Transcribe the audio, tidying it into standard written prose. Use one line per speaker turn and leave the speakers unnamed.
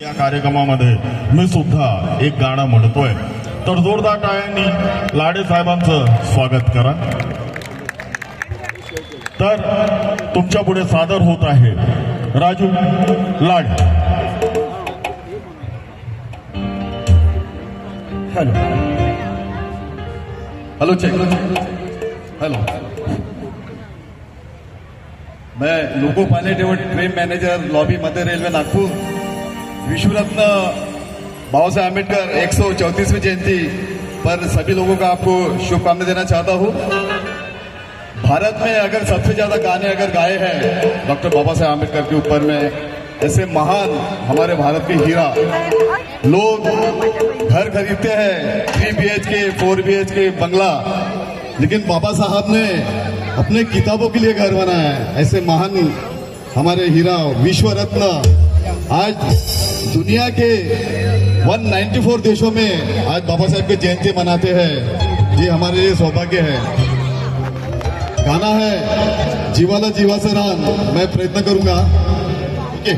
या कार्यक्रमामध्ये मी सुद्धा एक गाणं म्हणतोय, तर जोरदार टाळ्यांनी लाडे साहेबांचं स्वागत करा. तर तुमच्या पुढे सादर होत आहे Raju Lad.
Hello hello check hello. मैं लोको पायलट एवं ट्रेन मैनेजर लॉबी मध्य रेलवे नागपुर. विश्वरत्न बाबा साहेब आम्बेडकर 134वीं जयंती पर सभी लोगों का आपको शुभकामनाएं देना चाहता हूँ. भारत में अगर सबसे ज्यादा गाने अगर गाए हैं डॉक्टर बाबा साहेब आम्बेडकर के ऊपर में, ऐसे महान हमारे भारत के हीरा. लोग घर खरीदते हैं 3 BHK 4 BHK बंगला, लेकिन बाबा साहब ने अपने किताबों के लिए घर बनाया है. ऐसे महान हमारे हीरा विश्व रत्न आज दुनिया के 194 देशों में आज बाबा साहब की जयंती मनाते हैं. ये हमारे लिए सौभाग्य है. गाना है जीवाला जीवा से रान. मैं प्रयत्न करूंगा. ओके.